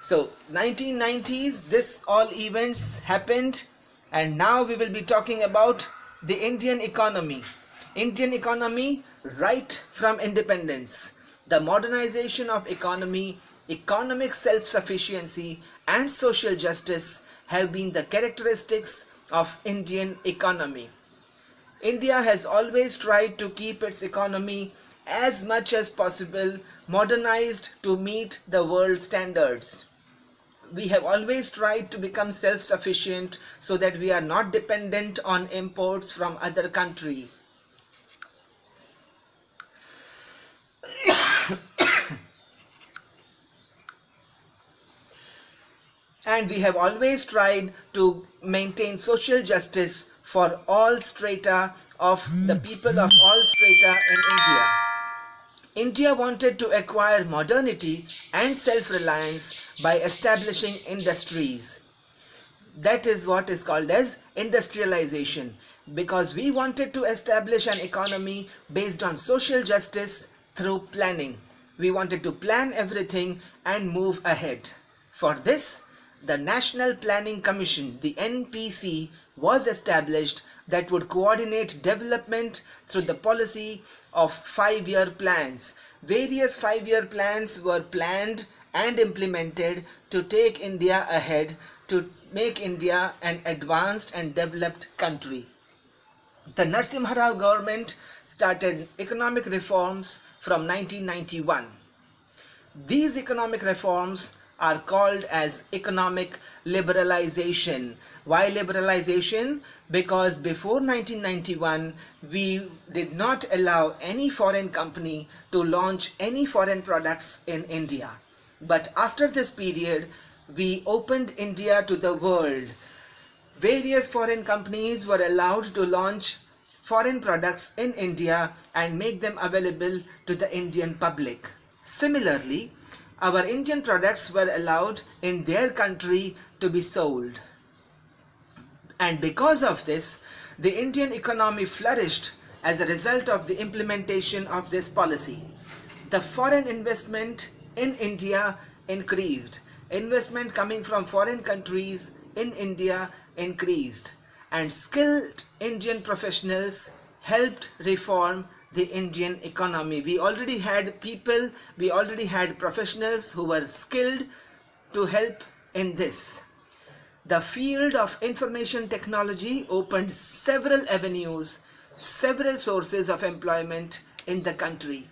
So 1990s, this all events happened, and now we will be talking about the Indian economy. Indian economy right from independence. The modernization of economy, economic self-sufficiency and social justice have been the characteristics of Indian economy. India has always tried to keep its economy as much as possible modernized to meet the world standards. We have always tried to become self-sufficient so that we are not dependent on imports from other countries. And we have always tried to maintain social justice for all strata of the people of all strata in India. India wanted to acquire modernity and self-reliance by establishing industries. That is what is called as industrialization, because we wanted to establish an economy based on social justice through planning. We wanted to plan everything and move ahead. For this, the National Planning Commission, the NPC, was established that would coordinate development through the policy of 5-year plans. Various 5-year plans were planned and implemented to take India ahead, to make India an advanced and developed country. The Narasimha Rao government started economic reforms from 1991. These economic reforms are called as economic liberalization. Why liberalization? Because before 1991 we did not allow any foreign company to launch any foreign products in India. But after this period we opened India to the world. Various foreign companies were allowed to launch foreign products in India and make them available to the Indian public. Similarly, our Indian products were allowed in their country to be sold. And because of this, the Indian economy flourished as a result of the implementation of this policy. The foreign investment in India increased. Investment coming from foreign countries in India increased. And skilled Indian professionals helped reform the Indian economy. We already had people, we already had professionals who were skilled to help in this. The field of information technology opened several avenues, several sources of employment in the country.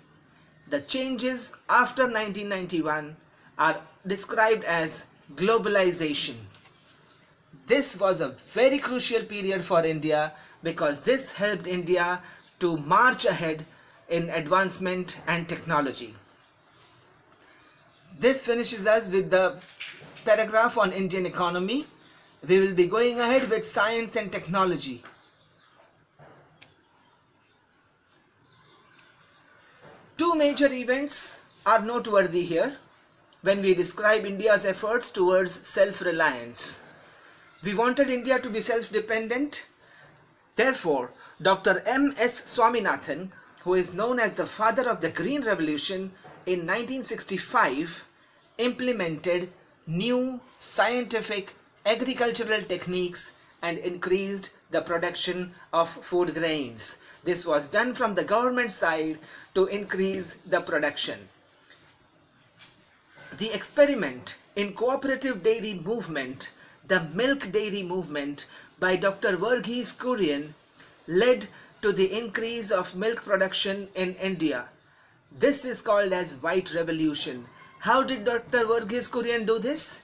The changes after 1991 are described as globalization. This was a very crucial period for India because this helped India to march ahead in advancement and technology. This finishes us with the paragraph on Indian economy. We will be going ahead with science and technology. Two major events are noteworthy here when we describe India's efforts towards self-reliance. We wanted India to be self-dependent. Therefore, Dr. M.S. Swaminathan, who is known as the father of the Green Revolution, in 1965 implemented new scientific agricultural techniques and increased the production of food grains. This was done from the government side to increase the production. The experiment in cooperative dairy movement, the milk dairy movement by Dr. Verghese Kurian, led to the increase of milk production in India. This is called as White Revolution. How did Dr. Verghese Kurian do this?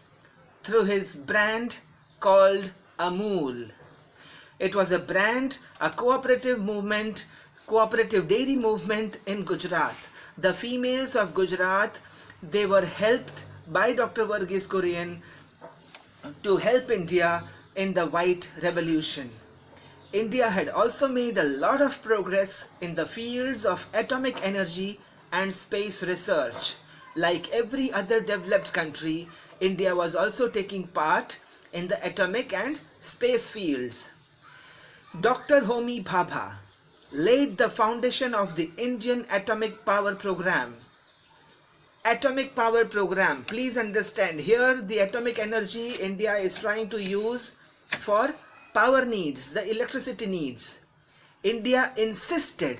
Through his brand called Amul. It was a brand, a cooperative movement, cooperative dairy movement in Gujarat. The females of Gujarat, they were helped by Dr. Verghese Kurian to help India in the White Revolution. India had also made a lot of progress in the fields of atomic energy and space research. Like every other developed country, India was also taking part in the atomic and space fields. Dr. Homi Bhabha laid the foundation of the Indian Atomic Power Program, atomic power program. Please understand, here the atomic energy India is trying to use for power needs, the electricity needs. India insisted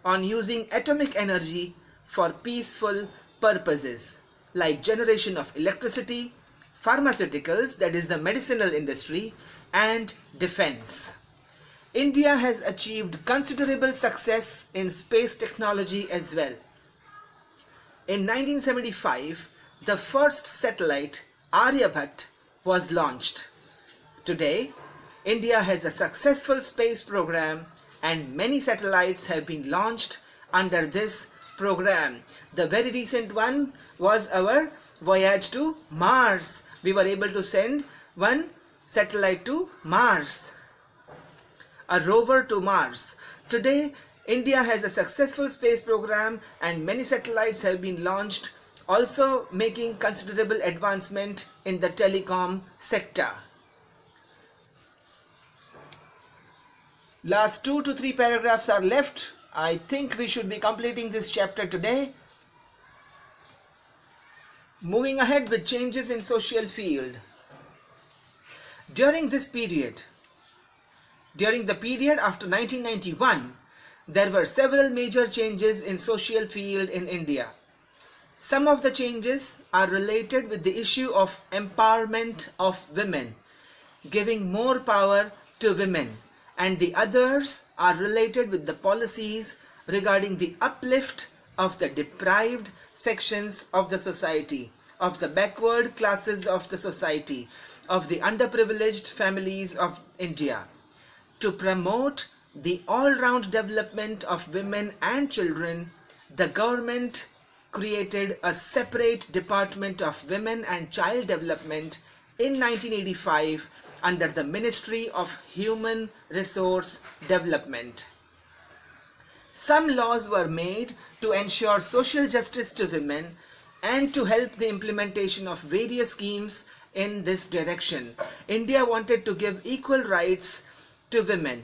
on using atomic energy for peaceful purposes like generation of electricity, pharmaceuticals, that is the medicinal industry, and defense. India has achieved considerable success in space technology as well. In 1975, the first satellite, Aryabhat, was launched. Today, India has a successful space program and many satellites have been launched under this program. The very recent one was our voyage to Mars. We were able to send one satellite to Mars, a rover to Mars. Today, India has a successful space program and many satellites have been launched, also making considerable advancement in the telecom sector. Last 2 to 3 paragraphs are left. I think we should be completing this chapter today. Moving ahead with changes in social field. During the period after 1991, there were several major changes in social field in India. Some of the changes are related with the issue of empowerment of women, giving more power to women, and the others are related with the policies regarding the uplift of the deprived sections of the society, of the backward classes of the society, of the underprivileged families of India. To promote the all-round development of women and children, the government created a separate Department of Women and Child Development in 1985 under the Ministry of Human Resource Development. Some laws were made to ensure social justice to women and to help the implementation of various schemes in this direction. India wanted to give equal rights to women.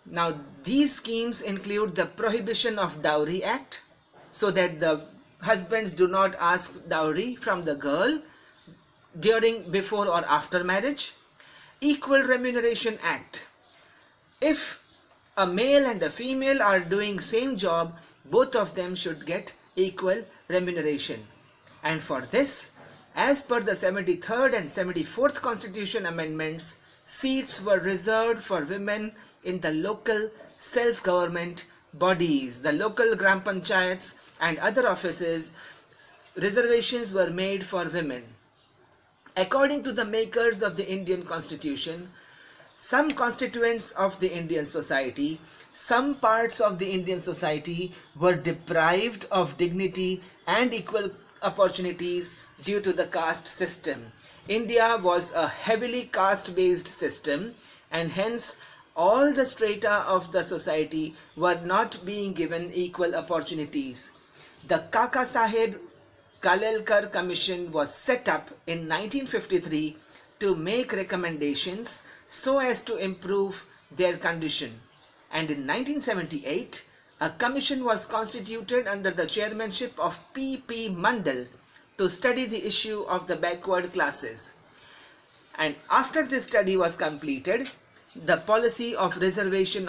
Now, these schemes include the Prohibition of Dowry Act, so that the husbands do not ask dowry from the girl before or after marriage. Equal Remuneration Act. If a male and a female are doing same job, both of them should get equal remuneration. And for this, as per the 73rd and 74th Constitution amendments, seats were reserved for women in the local self-government bodies, the local gram panchayats and other offices. Reservations were made for women. According to the makers of the Indian Constitution, some constituents of the Indian society, some parts of the Indian society were deprived of dignity and equal opportunities due to the caste system. India was a heavily caste-based system, and hence all the strata of the society were not being given equal opportunities. The Kaka Saheb Kalelkar Commission was set up in 1953 to make recommendations so as to improve their condition. And in 1978, a commission was constituted under the chairmanship of P.P. Mandal to study the issue of the backward classes. And after this study was completed, the policy of reservation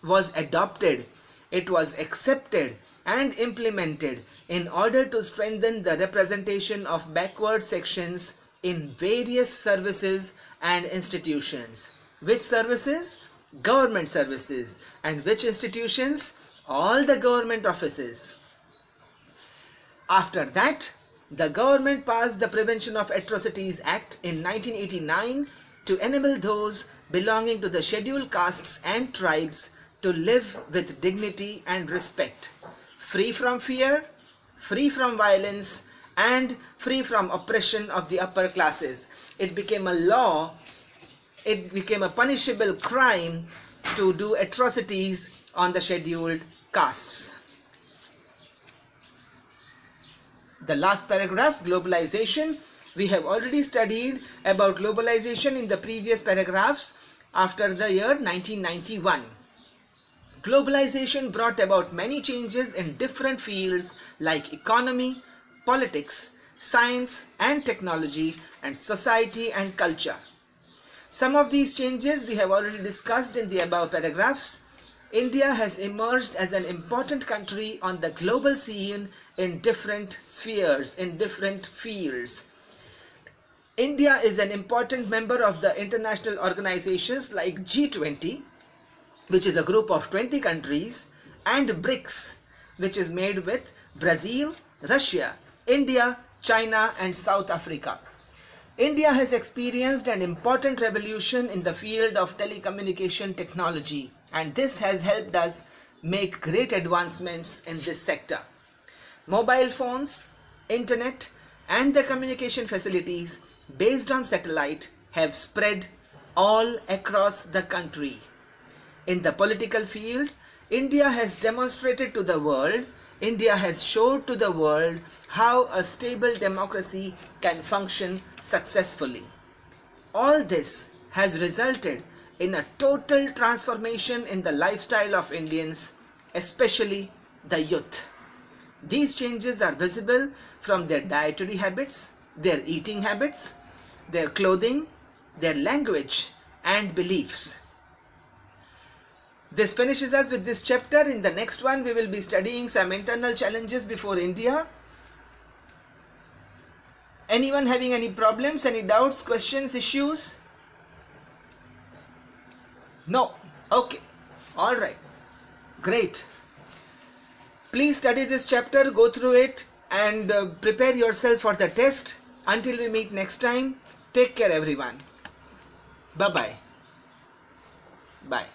was adopted. It was accepted and implemented in order to strengthen the representation of backward sections in various services and institutions. Which services? Government services. And which institutions? All the government offices. After that, the government passed the Prevention of Atrocities Act in 1989 to enable those belonging to the scheduled castes and tribes to live with dignity and respect, free from fear, free from violence, and free from oppression of the upper classes. It became a law, it became a punishable crime to do atrocities on the scheduled castes. The last paragraph, globalization. We have already studied about globalization in the previous paragraphs after the year 1991. Globalization brought about many changes in different fields like economy, politics, science and technology, and society and culture. Some of these changes we have already discussed in the above paragraphs. India has emerged as an important country on the global scene in different spheres, in different fields. India is an important member of the international organizations like G20, which is a group of 20 countries, and BRICS, which is made with Brazil, Russia, India, China, and South Africa. India has experienced an important revolution in the field of telecommunication technology, and this has helped us make great advancements in this sector. Mobile phones, internet, and the communication facilities based on satellite have spread all across the country. In the political field, India has demonstrated to the world, India has showed to the world how a stable democracy can function successfully. All this has resulted in a total transformation in the lifestyle of Indians, especially the youth. These changes are visible from their dietary habits, their eating habits, their clothing, their language and beliefs. This finishes us with this chapter. In the next one, we will be studying some internal challenges before India. Anyone having any problems, any doubts, questions, issues? No? Okay. Alright. Great. Please study this chapter, go through it and prepare yourself for the test. Until we meet next time, take care everyone. Bye-bye. Bye.